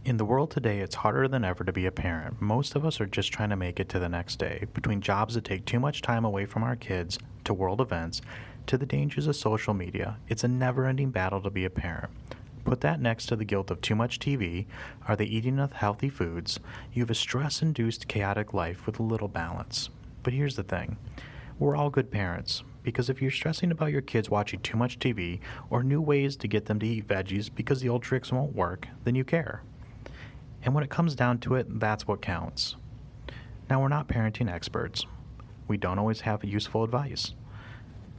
In the world today, it's harder than ever to be a parent. Most of us are just trying to make it to the next day. Between jobs that take too much time away from our kids, to world events, to the dangers of social media, it's a never-ending battle to be a parent. Put that next to the guilt of too much TV, are they eating enough healthy foods? You have a stress-induced, chaotic life with little balance. But here's the thing. We're all good parents. Because if you're stressing about your kids watching too much TV or new ways to get them to eat veggies because the old tricks won't work, then you care. And when it comes down to it, that's what counts. Now, we're not parenting experts. We don't always have useful advice.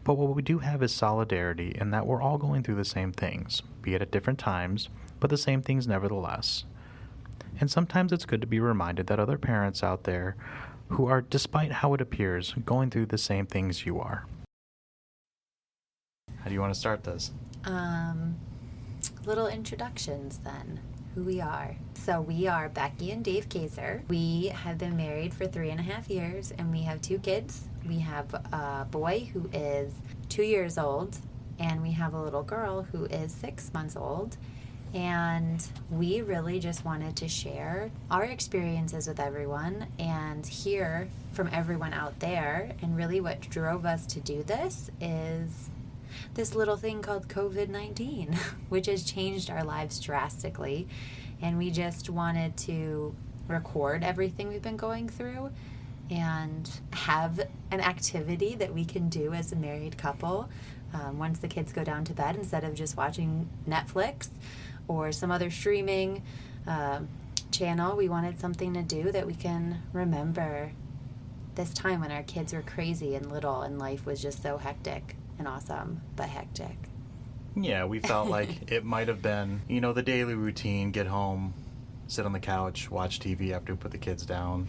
But what we do have is solidarity in that we're all going through the same things, be it at different times, but the same things nevertheless. And sometimes it's good to be reminded that other parents out there who are, despite how it appears, going through the same things you are. How do you want to start this? Little introductions then. Who we are. So we are Becky and Dave Kaiser. We have been married for 3.5 years and we have 2 kids. We have a boy who is 2 years old and we have a little girl who is 6 months old. And we really just wanted to share our experiences with everyone and hear from everyone out there. And really what drove us to do this is this little thing called COVID-19, which has changed our lives drastically. And we just wanted to record everything we've been going through and have an activity that we can do as a married couple once the kids go down to bed, instead of just watching Netflix or some other streaming channel. We wanted something to do that we can remember this time when our kids were crazy and little and life was just so hectic and awesome, but hectic. Yeah, we felt like it might have been, the daily routine, get home, sit on the couch, watch TV after we put the kids down,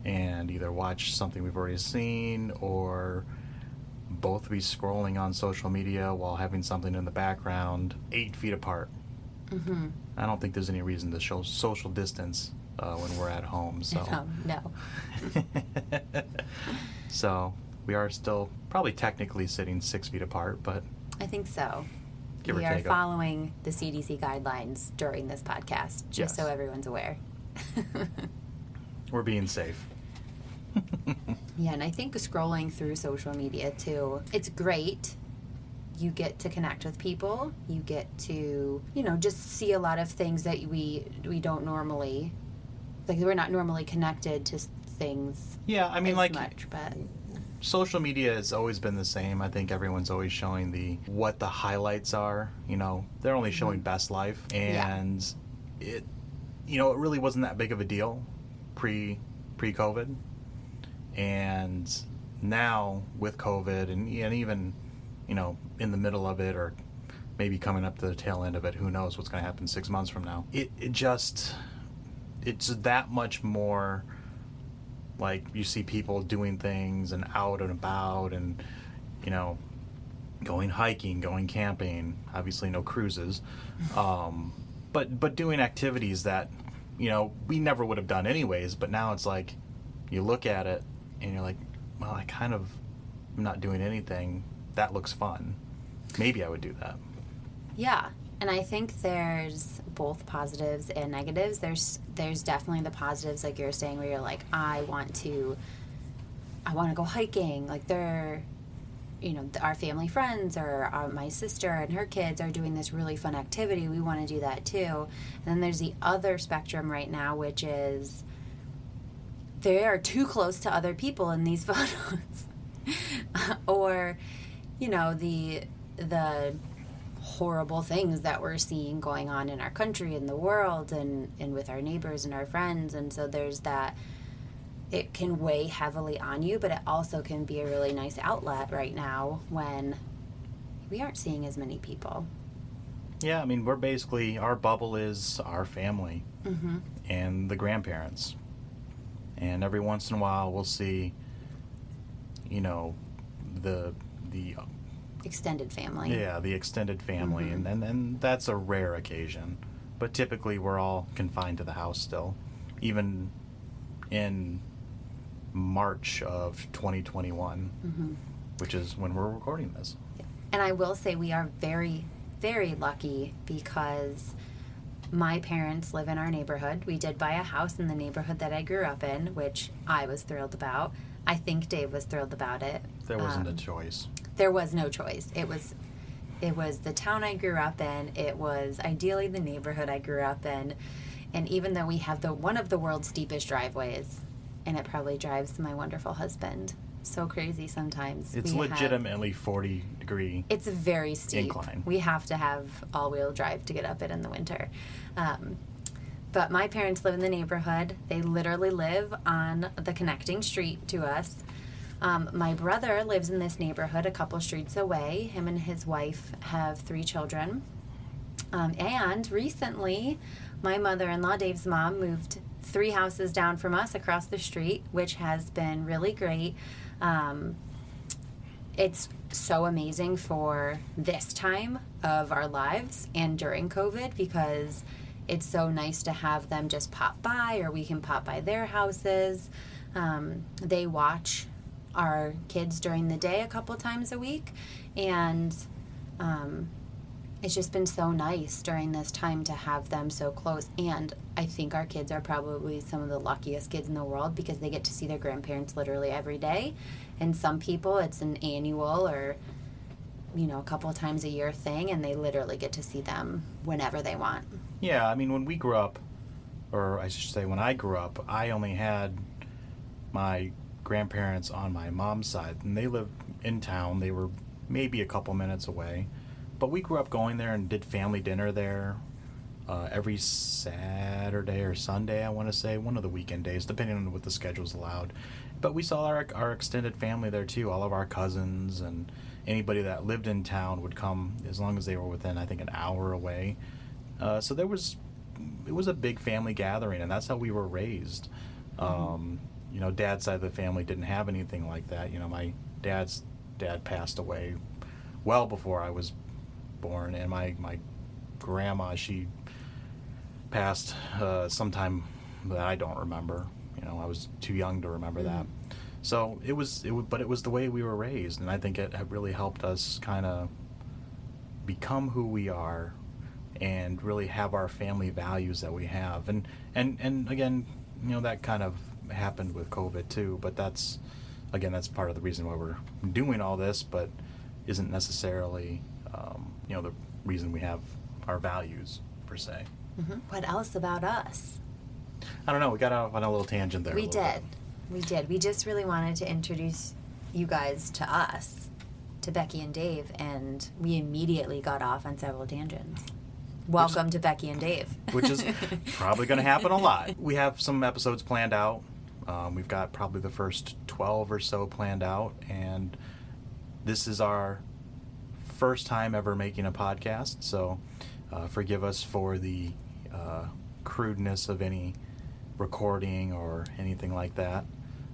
and either watch something we've already seen or both be scrolling on social media while having something in the background 8 feet apart. Mm-hmm. I don't think there's any reason to show social distance when we're at home. So. No. So we are still probably technically sitting 6 feet apart, but I think so. Give we or are take following the CDC guidelines during this podcast, just so everyone's aware. We're being safe. Yeah, and I think scrolling through social media too, it's great. You get to connect with people. You get to, just see a lot of things that we don't normally, like we're not normally connected to things. Yeah, I mean, as much, but social media has always been the same. I think everyone's always showing what the highlights are. They're only showing best life, and it really wasn't that big of a deal pre-COVID, and now with COVID and even in the middle of it, or maybe coming up to the tail end of it, who knows what's going to happen 6 months from now. It's that much more. Like, you see people doing things and out and about and, going hiking, going camping, obviously no cruises, but doing activities that, we never would have done anyways, but now it's like, you look at it and you're like, well, I kind of am not doing anything. That looks fun. Maybe I would do that. Yeah. And I think there's both positives and negatives. There's definitely the positives, like you're saying, where you're like, I want to go hiking. Like our family friends or my sister and her kids are doing this really fun activity. We want to do that too. And then there's the other spectrum right now, which is they are too close to other people in these photos. Or, the horrible things that we're seeing going on in our country and the world and with our neighbors and our friends. And so there's that, it can weigh heavily on you, but it also can be a really nice outlet right now when we aren't seeing as many people. Yeah, I mean, our bubble is our family and the grandparents. And every once in a while we'll see, the extended family. Yeah, the extended family, and that's a rare occasion. But typically we're all confined to the house still, even in March of 2021, which is when we're recording this. And I will say we are very, very lucky because my parents live in our neighborhood. We did buy a house in the neighborhood that I grew up in, which I was thrilled about. I think Dave was thrilled about it. There wasn't a choice. There was no choice. It was the town I grew up in. It was ideally the neighborhood I grew up in. And even though we have one of the world's steepest driveways, and it probably drives my wonderful husband so crazy sometimes. It's legitimately 40-degree. It's very steep. Incline. We have to have all-wheel drive to get up it in the winter. But my parents live in the neighborhood. They literally live on the connecting street to us. My brother lives in this neighborhood a couple streets away. Him and his wife have 3 children. And recently, my mother-in-law, Dave's mom, moved 3 houses down from us across the street, which has been really great. It's so amazing for this time of our lives and during COVID, because it's so nice to have them just pop by, or we can pop by their houses. They watch our kids during the day a couple times a week, and it's just been so nice during this time to have them so close. And I think our kids are probably some of the luckiest kids in the world, because they get to see their grandparents literally every day. And some people, it's an annual or, a couple of times a year thing, and they literally get to see them whenever they want. Yeah, I mean, when we grew up, or I should say when I grew up, I only had my grandparents on my mom's side, and they lived in town. They were maybe a couple minutes away. But we grew up going there and did family dinner there every Saturday or Sunday, I want to say, one of the weekend days, depending on what the schedule's allowed. But we saw our extended family there too. All of our cousins and anybody that lived in town would come, as long as they were within, I think, an hour away. So it was a big family gathering, and that's how we were raised. Dad's side of the family didn't have anything like that. My dad's dad passed away well before I was born, and my grandma, she passed sometime that I don't remember. I was too young to remember that. So but it was the way we were raised, and I think it really helped us kind of become who we are and really have our family values that we have. And again, that kind of happened with COVID too, but that's part of the reason why we're doing all this, but isn't necessarily the reason we have our values per se. Mm-hmm. What else about us? I don't know. We got off on a little tangent there. We did. We just really wanted to introduce you guys to us, to Becky and Dave, and we immediately got off on several tangents. Welcome to Becky and Dave. Which is probably going to happen a lot. We have some episodes planned out. We've got probably the first 12 or so planned out, and this is our first time ever making a podcast, so forgive us for the crudeness of any recording or anything like that.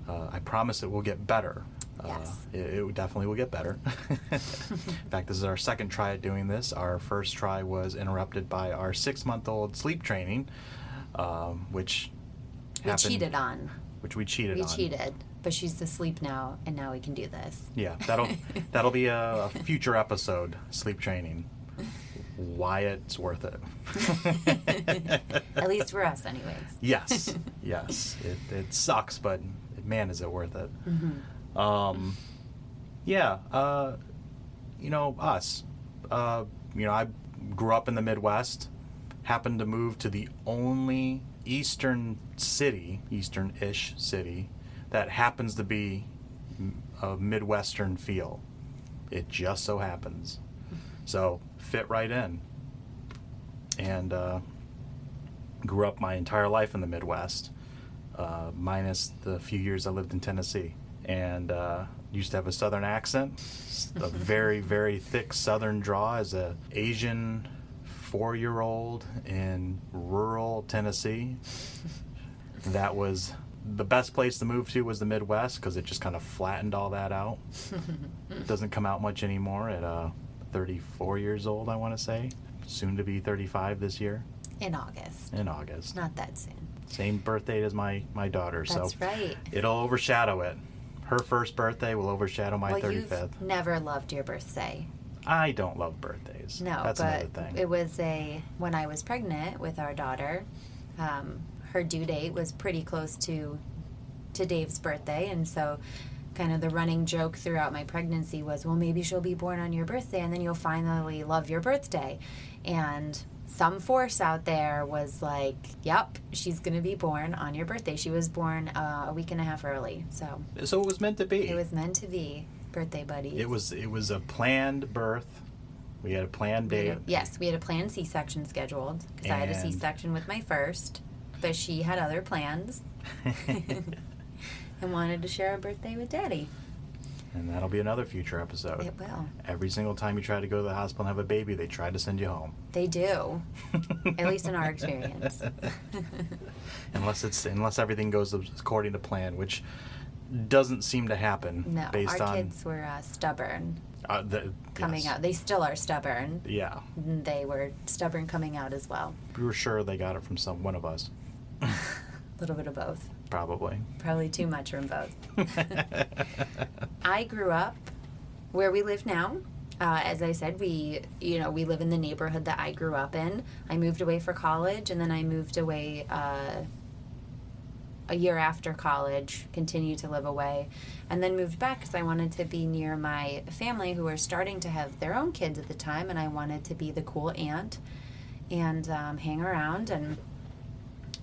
I promise it will get better. Yes. It definitely will get better. In fact, this is our second try at doing this. Our first try was interrupted by our 6-month-old sleep training, which we cheated on. We cheated, but she's asleep now, and now we can do this. Yeah, that'll be a future episode, sleep training. Why it's worth it. At least for us, anyways. Yes. It sucks, but man, is it worth it. Mm-hmm. Us. I grew up in the Midwest, happened to move to the only eastern-ish city that happens to be a Midwestern feel. It just so happens. So, fit right in. And grew up my entire life in the Midwest, minus the few years I lived in Tennessee. And used to have a Southern accent, a very, very thick Southern draw as a Asian 4-year-old in rural Tennessee. That was the best place to move to, was the Midwest, because it just kind of flattened all that out. It doesn't come out much anymore at 34 years old, I want to say. Soon to be 35 this year. In August. Not that soon. Same birthday as my daughter. That's right. It'll overshadow it. Her first birthday will overshadow my 35th. You've never loved your birthday. I don't love birthdays. No, that's but another thing. it was when I was pregnant with our daughter, her due date was pretty close to Dave's birthday, and so kind of the running joke throughout my pregnancy was, well, maybe she'll be born on your birthday and then you'll finally love your birthday. And some force out there was like, yep, she's going to be born on your birthday. She was born a week and a half early. So it was meant to be. It was meant to be, birthday buddies. It was a planned birth. We had a planned date. Yes, we had a planned C-section scheduled because I had a C-section with my first, but she had other plans. And wanted to share a birthday with Daddy. And that'll be another future episode. It will. Every single time you try to go to the hospital and have a baby, they try to send you home. They do. At least in our experience. unless everything goes according to plan, which doesn't seem to happen. No, based our on, kids were stubborn coming yes. out. They still are stubborn. Yeah. They were stubborn coming out as well. We were sure they got it from one of us. A little bit of both. Probably too much from both. I grew up where we live now. As I said, we live in the neighborhood that I grew up in. I moved away for college, and then I moved away a year after college, continued to live away, and then moved back because I wanted to be near my family who were starting to have their own kids at the time, and I wanted to be the cool aunt and hang around, and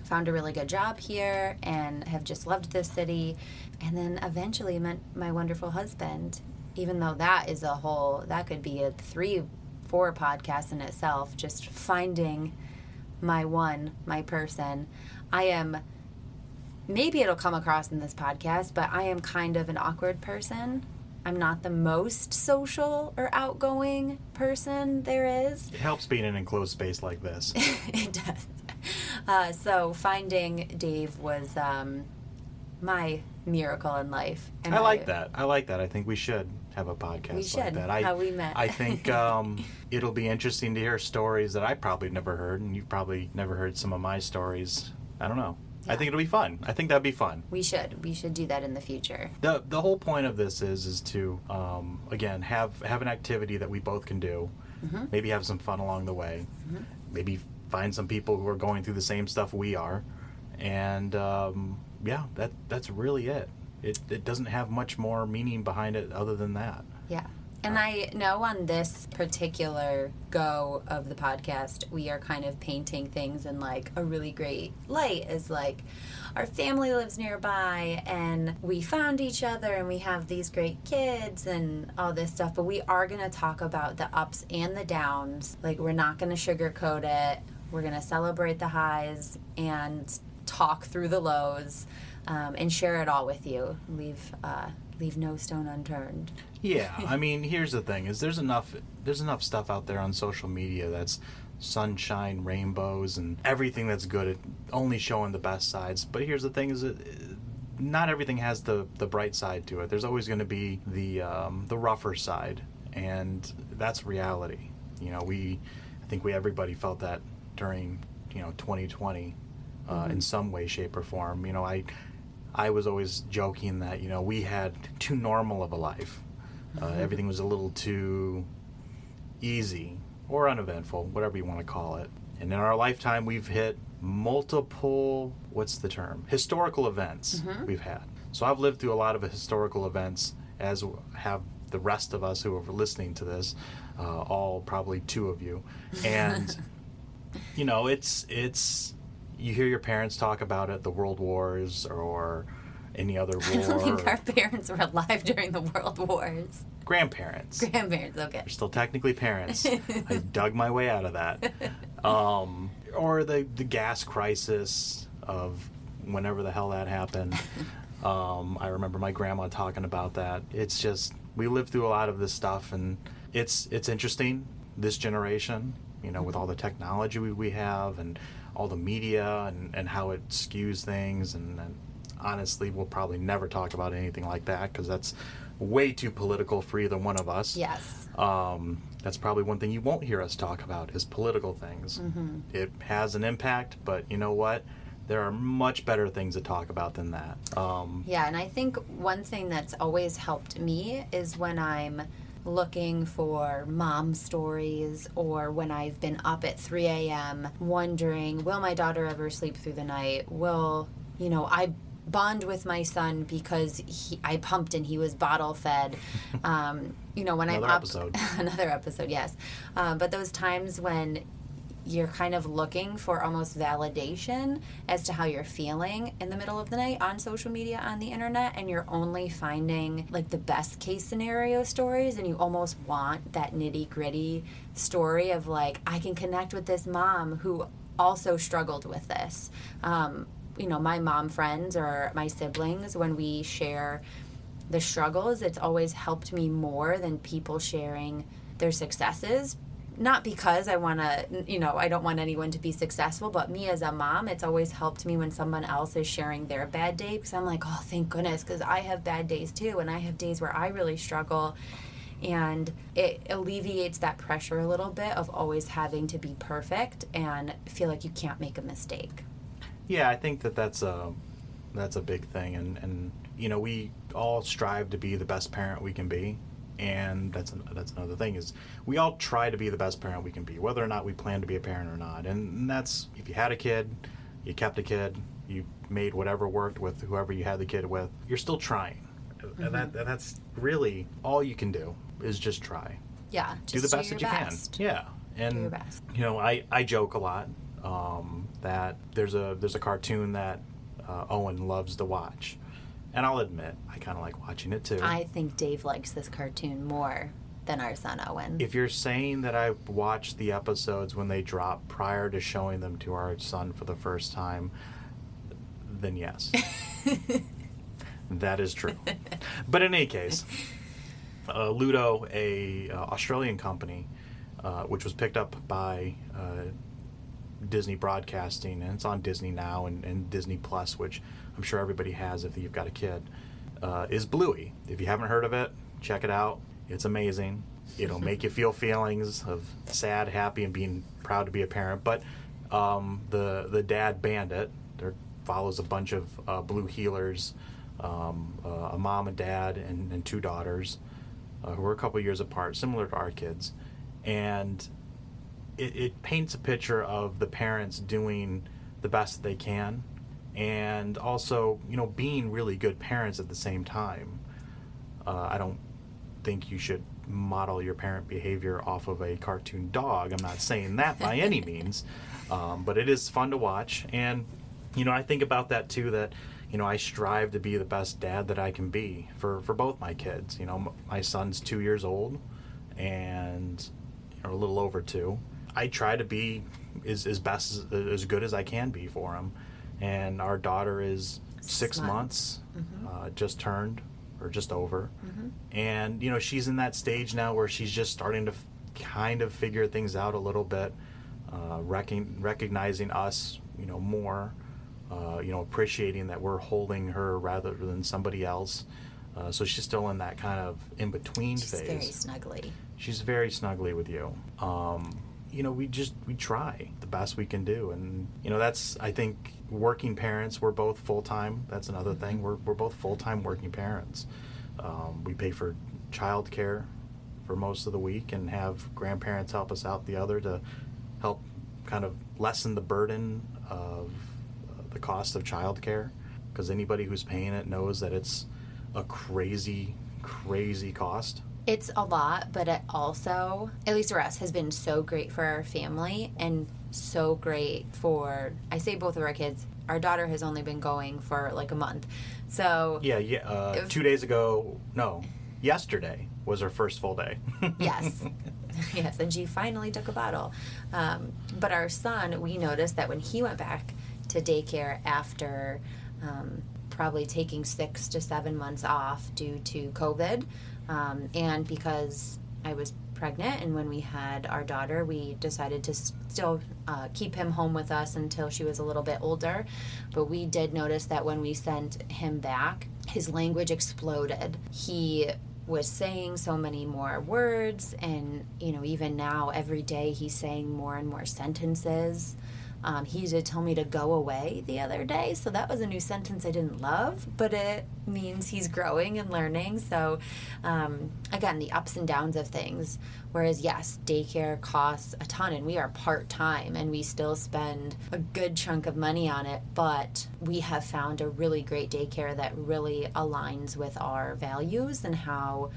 found a really good job here and have just loved this city. And then eventually met my wonderful husband, even though that could be a 3-4 podcast in itself, just finding my person. Maybe it'll come across in this podcast, but I am kind of an awkward person. I'm not the most social or outgoing person there is. It helps being in an enclosed space like this. It does. So finding Dave was my miracle in life. And I like that. I think we should have a podcast we should, like that. how we met. I think it'll be interesting to hear stories that I probably never heard, and you've probably never heard some of my stories. I don't know. Yeah. I think it'll be fun. I think that'd be fun. We should do that in the future. The whole point of this is to again have an activity that we both can do. Mm-hmm. Maybe have some fun along the way. Mm-hmm. Maybe find some people who are going through the same stuff we are, and that's really it. It doesn't have much more meaning behind it other than that. Yeah. And I know on this particular go of the podcast, we are kind of painting things in like a really great light, as like our family lives nearby and we found each other and we have these great kids and all this stuff. But we are going to talk about the ups and the downs. Like, we're not going to sugarcoat it. We're going to celebrate the highs and talk through the lows, and share it all with you. Leave no stone unturned. Yeah, I mean, here's the thing: is there's enough stuff out there on social media that's sunshine, rainbows, and everything that's good at only showing the best sides. But here's the thing: is that not everything has the bright side to it. There's always going to be the rougher side, and that's reality. I think everybody felt that during 2020 in some way, shape, or form. I was always joking that, we had too normal of a life. Everything was a little too easy or uneventful, whatever you want to call it. And in our lifetime, we've hit multiple, historical events we've had. So I've lived through a lot of historical events, as have the rest of us who are listening to this, all probably 2 of you. And, it's you hear your parents talk about it, the World Wars or any other war. I don't think our parents were alive during the World Wars. Grandparents, okay. They're still technically parents. I dug my way out of that. Or the gas crisis of whenever the hell that happened. I remember my grandma talking about that. It's just, we lived through a lot of this stuff, and it's interesting, this generation, with all the technology we have and all the media and how it skews things, and honestly, we'll probably never talk about anything like that because that's way too political for either one of us. Yes. That's probably one thing you won't hear us talk about is political things. Mm-hmm. It has an impact, but you know what? There are much better things to talk about than that. Yeah, and I think one thing that's always helped me is when I'm looking for mom stories, or when I've been up at 3 a.m. wondering, will my daughter ever sleep through the night? I bond with my son because I pumped and he was bottle fed. When I'm up, another episode, yes. But those times when you're kind of looking for almost validation as to how you're feeling in the middle of the night on social media, on the internet, and you're only finding like the best case scenario stories, and you almost want that nitty gritty story of like, I can connect with this mom who also struggled with this. My mom friends or my siblings, when we share the struggles, it's always helped me more than people sharing their successes. Not because I want to, I don't want anyone to be successful, but me as a mom, it's always helped me when someone else is sharing their bad day, because I'm like, oh, thank goodness, because I have bad days too, and I have days where I really struggle, and it alleviates that pressure a little bit of always having to be perfect and feel like you can't make a mistake. Yeah, I think that's a big thing, and we all strive to be the best parent we can be. And that's another thing, is we all try to be the best parent we can be, whether or not we plan to be a parent or not. And that's, if you had a kid, you kept a kid, you made whatever worked with whoever you had the kid with, you're still trying. Mm-hmm. And that's really all you can do, is just try. Yeah, do the best that you can. Yeah, and do your best. I joke a lot that there's a cartoon that Owen loves to watch. And I'll admit, I kind of like watching it too. I think Dave likes this cartoon more than our son Owen. If you're saying that I watched the episodes when they drop prior to showing them to our son for the first time, then yes. That is true. But in any case, Ludo, a Australian company, which was picked up by Disney Broadcasting, and it's on Disney now and Disney Plus, which I'm sure everybody has if you've got a kid, is Bluey. If you haven't heard of it, check it out. It's amazing. It'll make you feel feelings of sad, happy, and being proud to be a parent. But the dad Bandit follows a bunch of blue healers, a mom and dad and two daughters who are a couple years apart, similar to our kids. And it paints a picture of the parents doing the best that they can, and also, being really good parents at the same time. I don't think you should model your parent behavior off of a cartoon dog. I'm not saying that by any means, but it is fun to watch. And, I think about that too, that, I strive to be the best dad that I can be for both my kids. My son's 2 years old and a little over 2. I try to be as good as I can be for him. And our daughter is 6 months, just turned, or just over. Mm-hmm. And, she's in that stage now where she's just starting to kind of figure things out a little bit, recognizing us, more, appreciating that we're holding her rather than somebody else. So she's still in that kind of in-between phase. She's very snuggly. She's very snuggly with you. We try the best we can do. And, that's, I think, working parents, we're both full-time. That's another thing. We're both full-time working parents. We pay for childcare for most of the week and have grandparents help us out the other to help kind of lessen the burden of the cost of childcare, because anybody who's paying it knows that it's a crazy, crazy cost. It's a lot, but it also, at least for us, has been so great for our family and so great for, I say both of our kids. Our daughter has only been going for like a month. So yeah. 2 days ago, yesterday was her first full day. Yes. Yes, and she finally took a bottle. But our son, we noticed that when he went back to daycare after probably taking 6 to 7 months off due to COVID, and because I was pregnant, and when we had our daughter, we decided to still keep him home with us until she was a little bit older. But we did notice that when we sent him back, his language exploded. He was saying so many more words, and even now every day he's saying more and more sentences. He did tell me to go away the other day, so that was a new sentence I didn't love, but it means he's growing and learning. So, again, the ups and downs of things. Whereas, yes, daycare costs a ton, and we are part-time, and we still spend a good chunk of money on it, but we have found a really great daycare that really aligns with our values and how,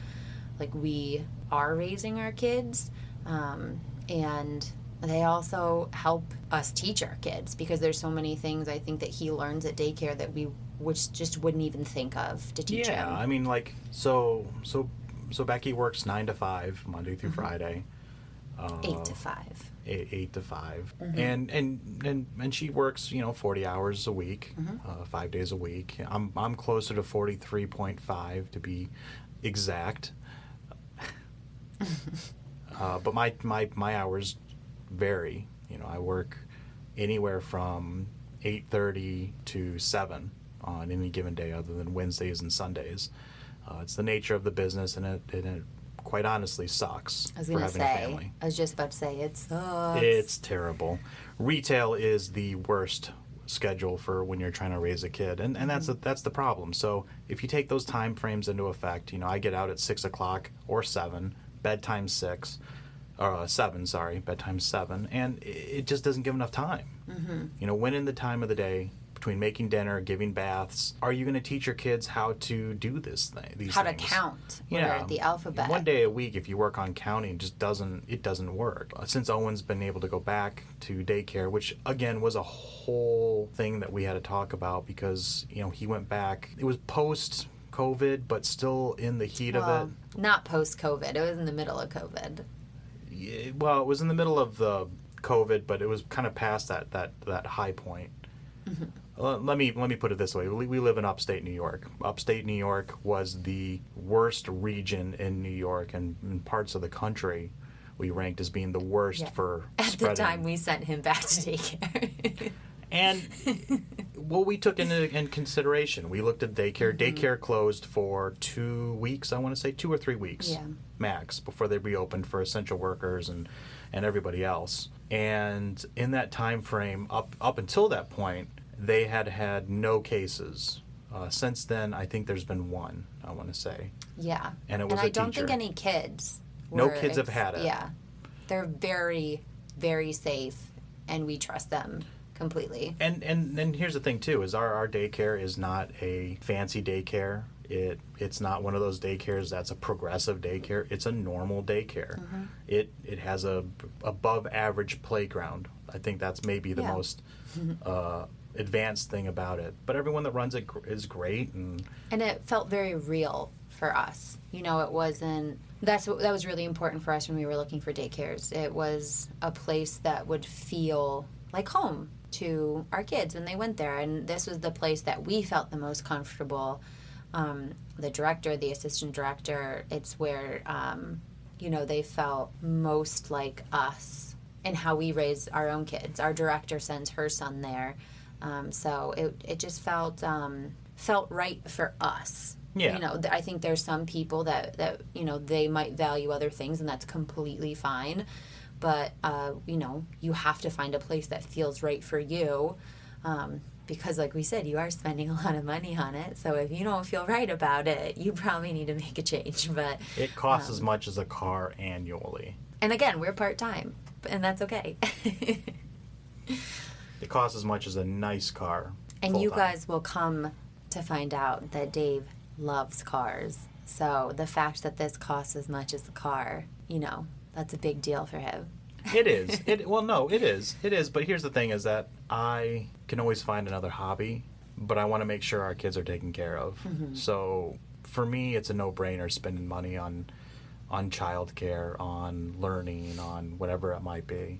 like, we are raising our kids, and they also help us teach our kids, because there's so many things I think that he learns at daycare that we just wouldn't even think of to teach him. Yeah, I mean, like, so Becky works 9 to 5 Monday through Friday. 8 to 5. 8 to 5, and she works 40 hours a week, 5 days a week. I'm closer to 43.5 to be exact. But my hours vary. I work anywhere from 8:30 to 7 on any given day, other than Wednesdays and Sundays. It's the nature of the business, and it quite honestly sucks for having a family. I was just about to say, it sucks. It's terrible. Retail is the worst schedule for when you're trying to raise a kid, and that's the problem. So if you take those time frames into effect, I get out at 6 o'clock or 7, bedtime 6. 7, bedtime 7, and it just doesn't give enough time. When in the time of the day, between making dinner, giving baths, are you going to teach your kids how to do these things? To count, or the alphabet. One day a week, if you work on counting, just doesn't work. Since Owen's been able to go back to daycare, which again was a whole thing that we had to talk about, because he went back. It was post COVID, but still in the heat of it. Not post COVID. It was in the middle of COVID. Well, it was in the middle of the COVID, but it was kind of past that high point. Let me put it this way. We live in upstate New York. Upstate New York was the worst region in New York, and in parts of the country we ranked as being the worst for spreading. At the time we sent him back to daycare. And what we took into consideration, we looked at daycare. Daycare closed for 2 weeks, I want to say 2 or 3 weeks max, before they reopened for essential workers and everybody else. And in that time frame, up until that point, they had no cases. Since then, I think there's been one, I want to say. Yeah. And it was I don't think any kids No kids have had it. Yeah. They're very, very safe, and we trust them completely. And here's the thing too, is our daycare is not a fancy daycare. It's not one of those daycares that's a progressive daycare. It's a normal daycare. It has a above average playground. I think that's maybe the most advanced thing about it. But everyone that runs it is great, and it felt very real for us. It wasn't. That was really important for us when we were looking for daycares. It was a place that would feel like home to our kids when they went there, and this was the place that we felt the most comfortable. The director, the assistant director, it's where they felt most like us and how we raise our own kids. Our director sends her son there, so it just felt right for us. Yeah. I think there's some people that they might value other things, and that's completely fine. But, you have to find a place that feels right for you, because, like we said, you are spending a lot of money on it. So if you don't feel right about it, you probably need to make a change. But it costs as much as a car annually. And again, we're part-time, and that's okay. It costs as much as a nice car. And full-time. You guys will come to find out that Dave loves cars. So the fact that this costs as much as the car, that's a big deal for him. It is. It is. It is. But here's the thing, is that I can always find another hobby, but I want to make sure our kids are taken care of. So for me, it's a no-brainer spending money on childcare, on learning, on whatever it might be.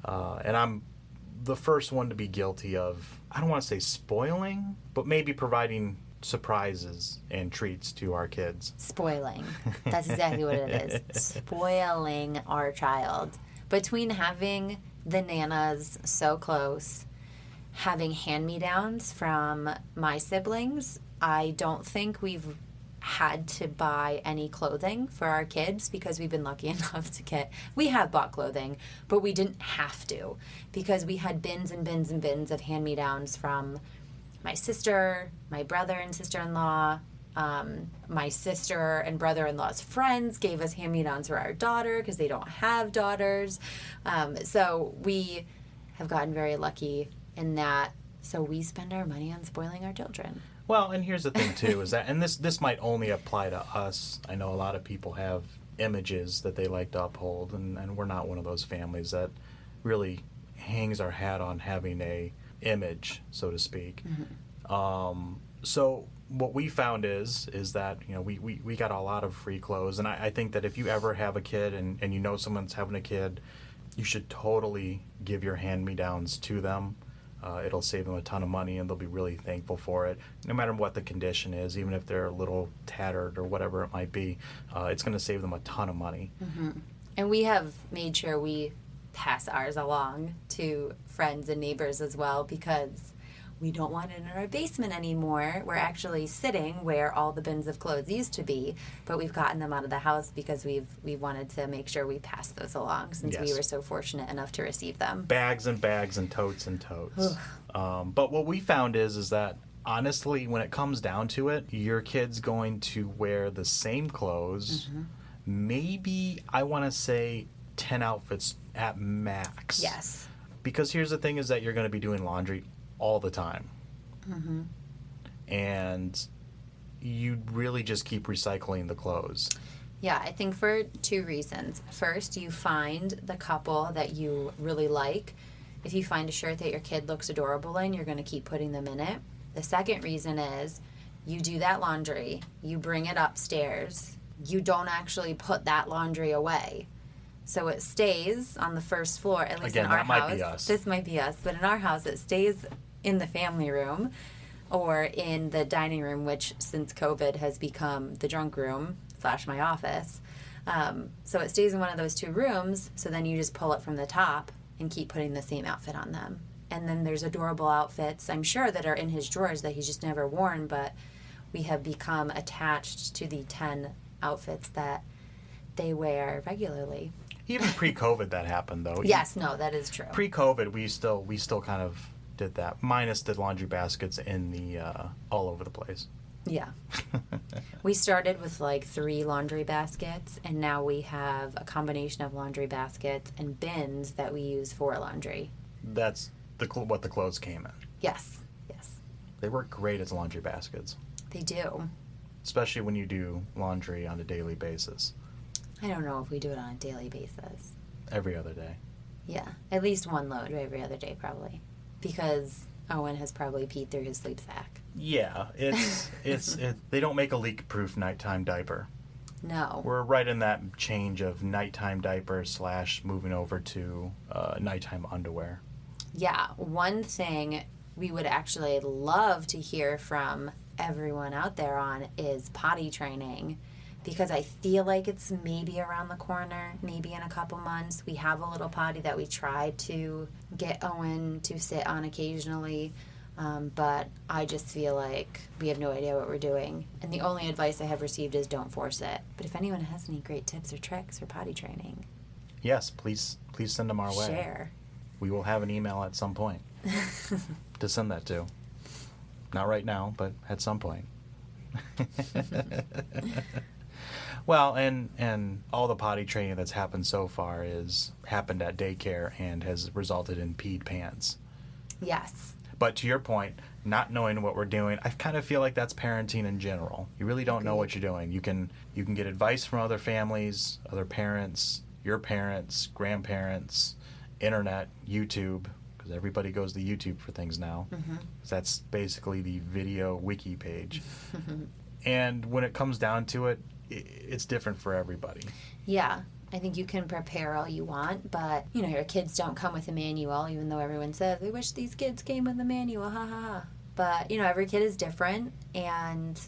And I'm the first one to be guilty of, I don't want to say spoiling, but maybe providing surprises and treats to our kids. Spoiling. That's exactly what it is. Spoiling our child. Between having the Nanas so close, having hand-me-downs from my siblings, I don't think we've had to buy any clothing for our kids because we've been lucky enough to we have bought clothing, but we didn't have to because we had bins and bins and bins of hand-me-downs from my sister, my brother and sister-in-law, my sister and brother-in-law's friends gave us hand-me-downs for our daughter because they don't have daughters. So we have gotten very lucky in that. So we spend our money on spoiling our children. Well, and here's the thing too, is that, and this might only apply to us. I know a lot of people have images that they like to uphold, and we're not one of those families that really hangs our hat on having a image, so to speak. Mm-hmm. So what we found is that, you know, we got a lot of free clothes, and I think that if you ever have a kid and you know someone's having a kid, you should totally give your hand-me-downs to them. It'll save them a ton of money, and they'll be really thankful for it. No matter what the condition is, even if they're a little tattered or whatever it might be, it's going to save them a ton of money. Mm-hmm. And we have made sure we pass ours along to friends and neighbors as well because we don't want it in our basement anymore. We're actually sitting where all the bins of clothes used to be, but we've gotten them out of the house because we wanted to make sure we passed those along since we were so fortunate enough to receive them. Bags and bags and totes and totes. But what we found is that honestly, when it comes down to it, your kid's going to wear the same clothes, maybe I want to say 10 outfits at max. Yes. Because here's the thing is that you're going to be doing laundry all the time. Mm-hmm. And you really just keep recycling the clothes. Yeah, I think for two reasons. First, you find the couple that you really like. If you find a shirt that your kid looks adorable in, you're going to keep putting them in it. The second reason is you do that laundry, you bring it upstairs, you don't actually put that laundry away. So it stays on the first floor, at least in our house. Might be us. This might be us, but in our house it stays in the family room or in the dining room, which since COVID has become the drunk room / my office. So it stays in one of those two rooms, so then you just pull it from the top and keep putting the same outfit on them. And then there's adorable outfits, I'm sure, that are in his drawers that he's just never worn, but we have become attached to the 10 outfits that they wear regularly. Even pre-COVID that happened, though. Yes, no, that is true. Pre-COVID, we still kind of did that, minus the laundry baskets in the all over the place. Yeah. We started with like 3 laundry baskets, and now we have a combination of laundry baskets and bins that we use for laundry. That's what the clothes came in. Yes, yes. They work great as laundry baskets. They do. Especially when you do laundry on a daily basis. I don't know if we do it on a daily basis. Every other day. Yeah, at least one load every other day probably, because Owen has probably peed through his sleep sack. Yeah, they don't make a leak-proof nighttime diaper. No. We're right in that change of nighttime diaper / moving over to nighttime underwear. Yeah, one thing we would actually love to hear from everyone out there on is potty training, because I feel like it's maybe around the corner, maybe in a couple months. We have a little potty that we try to get Owen to sit on occasionally, but I just feel like we have no idea what we're doing. And the only advice I have received is don't force it. But if anyone has any great tips or tricks for potty training, yes, please send them our way. Share. We will have an email at some point to send that to. Not right now, but at some point. Well, and all the potty training that's happened so far is happened at daycare and has resulted in peed pants. Yes. But to your point, not knowing what we're doing, I kind of feel like that's parenting in general. You really don't know what you're doing. You can get advice from other families, other parents, your parents, grandparents, internet, YouTube, because everybody goes to YouTube for things now. Mm-hmm. That's basically the video wiki page. And when it comes down to it, it's different for everybody. Yeah. I think you can prepare all you want, but, your kids don't come with a manual, even though everyone says, we wish these kids came with a manual, ha ha ha. But, every kid is different, and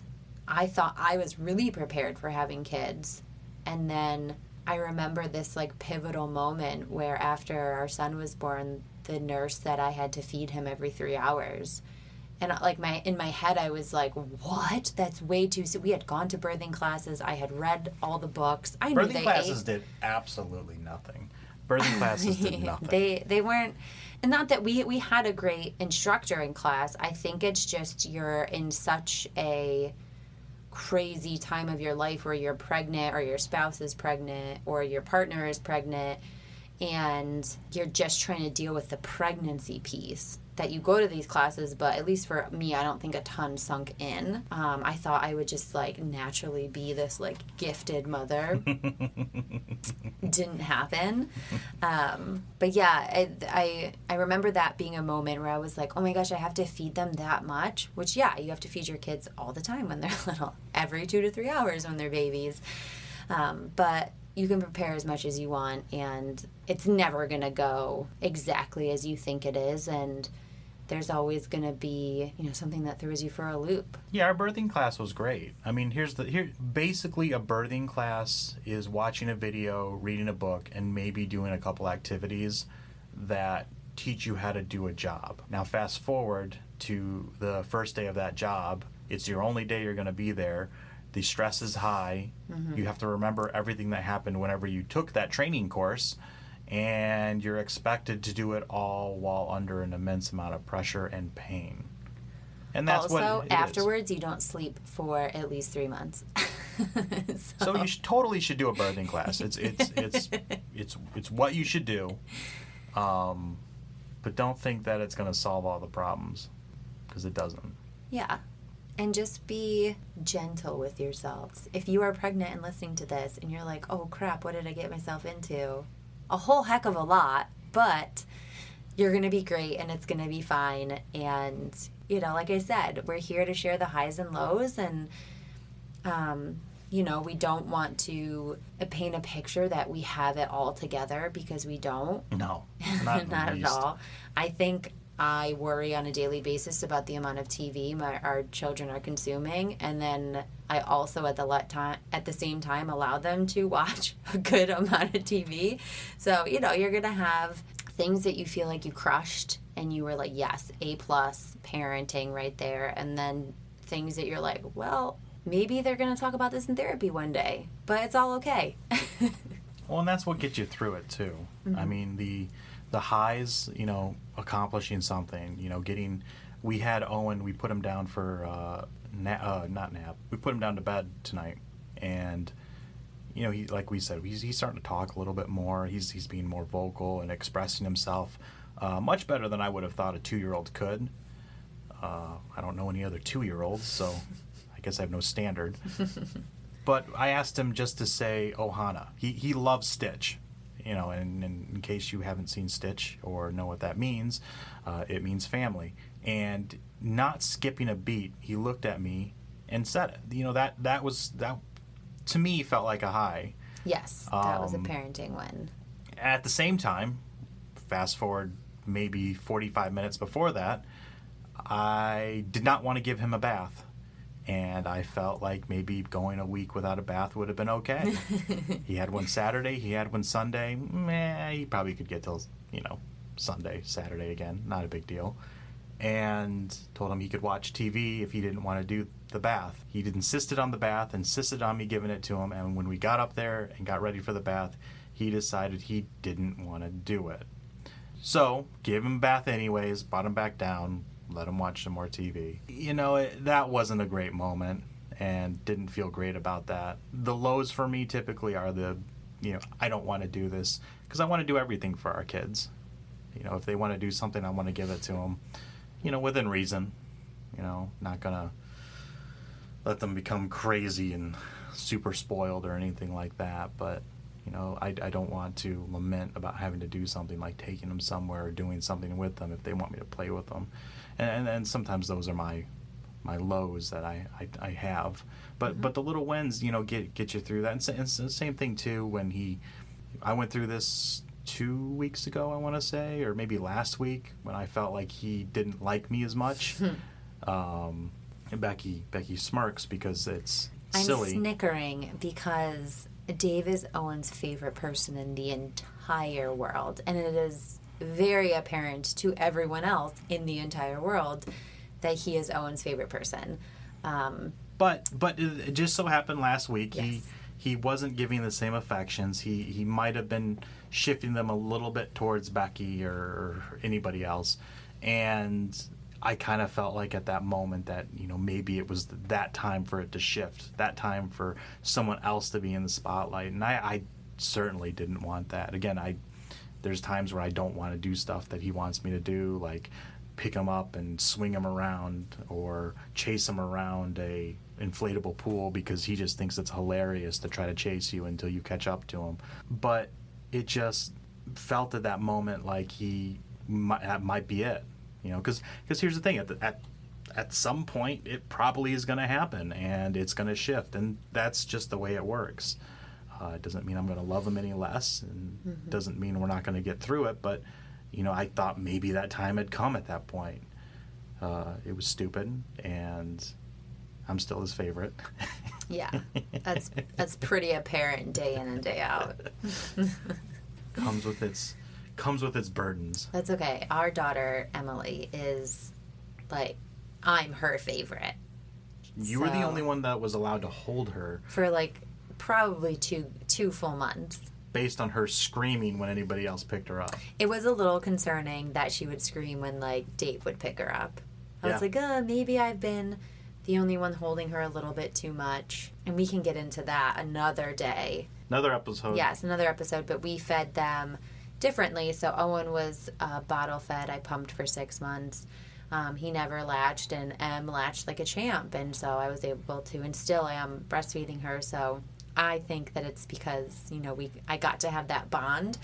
I thought I was really prepared for having kids. And then I remember this, pivotal moment where after our son was born, the nurse said I had to feed him every 3 hours. And like in my head, I was like, "What? That's way too soon." We had gone to birthing classes. I had read all the books. I knew Birthing classes did absolutely nothing. Birthing classes did nothing. They weren't, and not that we had a great instructor in class. I think it's just you're in such a crazy time of your life where you're pregnant, or your spouse is pregnant, or your partner is pregnant, and you're just trying to deal with the pregnancy piece, that you go to these classes. But at least for me, I don't think a ton sunk in. I thought I would just like naturally be this like gifted mother. Didn't happen. But yeah, I remember that being a moment where I was like, oh my gosh, I have to feed them that much. Which, yeah, you have to feed your kids all the time when they're little, every 2 to 3 hours when they're babies. But you can prepare as much as you want, and it's never going to go exactly as you think it is. And there's always going to be, something that throws you for a loop. Yeah, our birthing class was great. I mean, basically a birthing class is watching a video, reading a book, and maybe doing a couple activities that teach you how to do a job. Now, fast forward to the first day of that job. It's your only day you're going to be there. The stress is high. Mm-hmm. You have to remember everything that happened whenever you took that training course. And you're expected to do it all while under an immense amount of pressure and pain. And that's also, what it afterwards, is. You don't sleep for at least 3 months. So you totally should do a birthing class. It's what you should do. But don't think that it's going to solve all the problems, because it doesn't. Yeah. And just be gentle with yourselves. If you are pregnant and listening to this and you're like, oh crap, what did I get myself into? A whole heck of a lot, but you're going to be great and it's going to be fine. And, like I said, we're here to share the highs and lows, and, we don't want to paint a picture that we have it all together, because we don't. No, not at all. I think I worry on a daily basis about the amount of TV our children are consuming, and then I also at the same time allow them to watch a good amount of TV. So, you're going to have things that you feel like you crushed and you were like, yes, A+ parenting right there. And then things that you're like, well, maybe they're going to talk about this in therapy one day, but it's all okay. Well, and that's what gets you through it too. Mm-hmm. I mean, the highs, accomplishing something, we had Owen, we put him down for, not nap, we put him down to bed tonight, and, he, like we said, he's starting to talk a little bit more, he's being more vocal and expressing himself, much better than I would have thought a 2-year-old could. I don't know any other 2-year-olds, so I guess I have no standard. But I asked him just to say Ohana. He loves Stitch. And in case you haven't seen Stitch or know what that means, it means family. And not skipping a beat, he looked at me and said it. That to me felt like a high. Yes, that was a parenting win. At the same time, fast forward maybe 45 minutes before that, I did not want to give him a bath. And I felt like maybe going a week without a bath would have been okay. He had one Saturday. He had one Sunday. He probably could get till, Sunday, Saturday again. Not a big deal. And told him he could watch TV if he didn't want to do the bath. He insisted on the bath, insisted on me giving it to him. And when we got up there and got ready for the bath, he decided he didn't want to do it. So, gave him a bath anyways, brought him back down, let him watch some more TV. That wasn't a great moment, and didn't feel great about that. The lows for me typically are I don't want to do this, because I want to do everything for our kids. If they want to do something, I want to give it to them, within reason. Not going to let them become crazy and super spoiled or anything like that, but I don't want to lament about having to do something like taking them somewhere or doing something with them if they want me to play with them. And sometimes those are my lows that I have. But mm-hmm. But the little wins, get you through that. And it's the same thing, too, when I went through this 2 weeks ago, I want to say, or maybe last week, when I felt like he didn't like me as much. And Becky smirks because it's silly. I'm snickering because Dave is Owen's favorite person in the entire world, and it is very apparent to everyone else in the entire world that he is Owen's favorite person. But it just so happened last week Yes. he wasn't giving the same affections. He might have been shifting them a little bit towards Becky or anybody else. And I kind of felt like at that moment that, maybe it was that time for it to shift, that time for someone else to be in the spotlight. And I certainly didn't want that. Again, there's times where I don't want to do stuff that he wants me to do, like pick him up and swing him around or chase him around a inflatable pool because he just thinks it's hilarious to try to chase you until you catch up to him. But it just felt at that moment like that might be it, because here's the thing, at some point it probably is going to happen and it's going to shift, and that's just the way it works. It doesn't mean I'm going to love him any less, and doesn't mean we're not going to get through it, but I thought maybe that time had come at that point. It was stupid, and I'm still his favorite. Yeah, that's pretty apparent day in and day out. comes with its burdens. That's okay. Our daughter Emily is like, I'm her favorite. You were the only one that was allowed to hold her for like probably two full months. Based on her screaming when anybody else picked her up. It was a little concerning that she would scream when like Dave would pick her up. I was like, maybe I've been the only one holding her a little bit too much. And we can get into that another day. Another episode. Yes, another episode. But we fed them differently. So Owen was bottle fed. I pumped for 6 months. He never latched, and Em latched like a champ. And so I was able to, and still I am breastfeeding her. So I think that it's because, I got to have that bond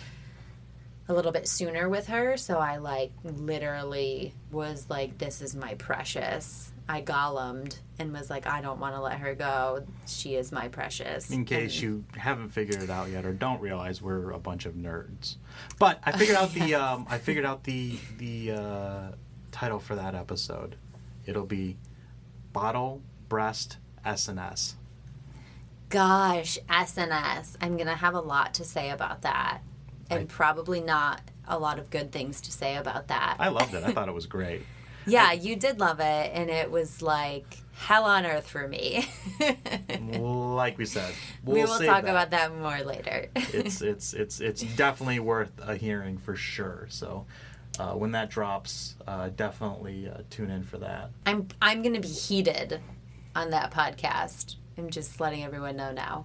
a little bit sooner with her. So I like literally was like, this is my precious. I gollumed and was like, I don't want to let her go. She is my precious. In case you haven't figured it out yet or don't realize we're a bunch of nerds. But I figured out the title for that episode. It'll be Bottle Breast SNS. Gosh, SNS. I'm going to have a lot to say about that. And probably not a lot of good things to say about that. I loved it. I thought it was great. Yeah, you did love it, and it was like hell on earth for me. Like we said, we will talk about that more later. It's definitely worth a hearing for sure. So when that drops, definitely tune in for that. I'm going to be heated on that podcast. I'm just letting everyone know now.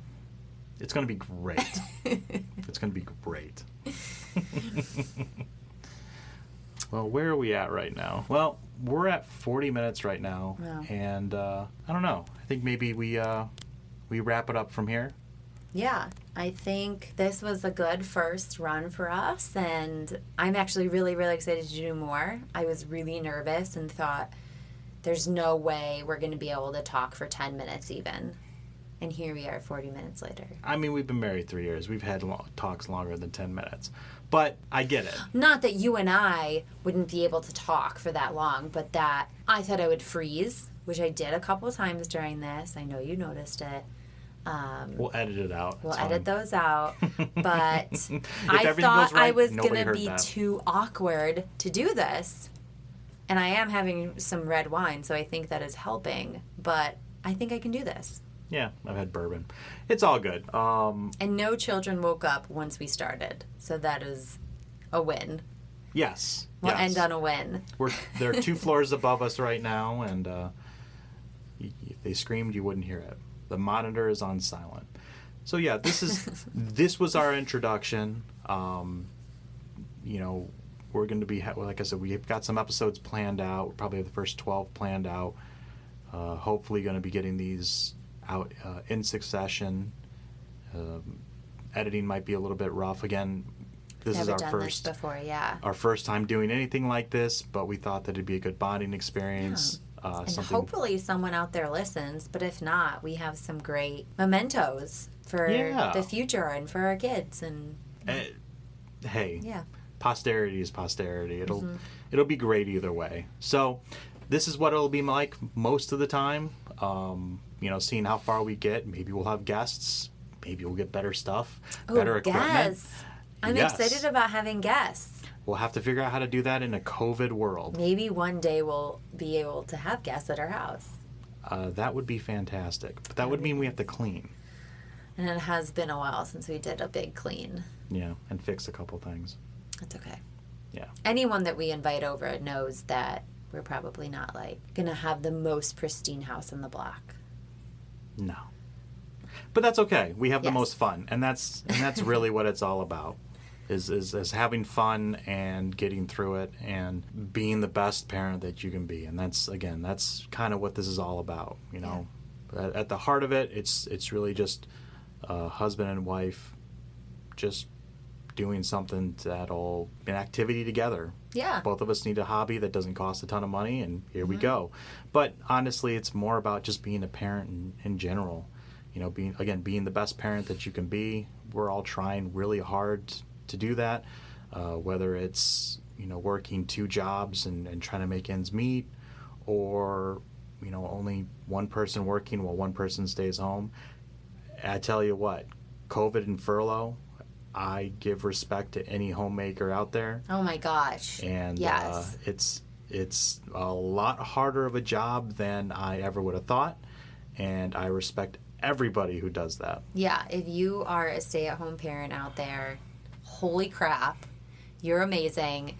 It's going to be great. It's going to be great. Well, where are we at right now? Well, we're at 40 minutes right now. Wow. And I don't know. I think maybe we wrap it up from here. Yeah, I think this was a good first run for us, and I'm actually really, really excited to do more. I was really nervous and thought, there's no way we're going to be able to talk for 10 minutes even. And here we are 40 minutes later. I mean, we've been married 3 years. We've had talks longer than 10 minutes. But I get it. Not that you and I wouldn't be able to talk for that long, but that I thought I would freeze, which I did a couple of times during this. I know you noticed it. We'll edit it out. We'll edit those out. But I thought I was going to be too awkward to do this. And I am having some red wine, so I think that is helping. But I think I can do this. Yeah, I've had bourbon. It's all good. And no children woke up once we started. So that is a win. Yes. We'll end on a win. They're 2 floors above us right now, and if they screamed, you wouldn't hear it. The monitor is on silent. So yeah, this was our introduction. We're going to be, like I said, we've got some episodes planned out. We'll probably have the first 12 planned out. Hopefully going to be getting these out in succession. Editing might be a little bit rough. Again, this is our first before, yeah. Our first time doing anything like this, but we thought that it'd be a good bonding experience. Yeah. And hopefully someone out there listens, but if not, we have some great mementos for the future and for our kids. And hey, posterity is posterity. It'll be great either way. So this is what it'll be like most of the time. Seeing how far we get. Maybe we'll have guests. Maybe we'll get better stuff, better equipment. I'm excited about having guests. we'll have to figure out how to do that in a COVID world. Maybe one day we'll be able to have guests at our house. That would be fantastic. But that would mean we have to clean. And it has been a while since we did a big clean. Yeah, and fix a couple things. That's okay. Yeah. Anyone that we invite over knows that we're probably not, like, going to have the most pristine house in the block. No. But that's okay. We have the Yes. most fun. And that's really what it's all about. Is having fun and getting through it and being the best parent that you can be. And that's kind of what this is all about, you know. Yeah. At the heart of it, it's really just husband and wife just doing something an activity together. Yeah. Both of us need a hobby that doesn't cost a ton of money, and here we go. But honestly, it's more about just being a parent in general. You know, being the best parent that you can be. We're all trying really hard to do that, whether it's, you know, working 2 jobs and trying to make ends meet, or, you know, only one person working while one person stays home. I tell you what, COVID and furlough, I give respect to any homemaker out there. Oh my gosh. And yes. It's a lot harder of a job than I ever would have thought, and I respect everybody who does that. Yeah, if you are a stay-at-home parent out there, holy crap, you're amazing.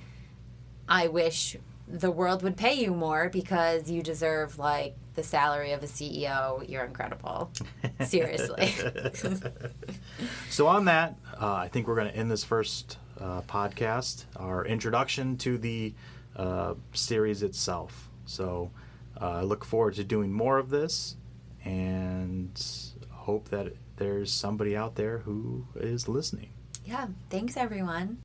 I wish the world would pay you more because you deserve, like, the salary of a CEO. You're incredible. Seriously. So on that, I think we're going to end this first podcast, our introduction to the series itself. So I look forward to doing more of this, and hope that there's somebody out there who is listening. Yeah, thanks everyone.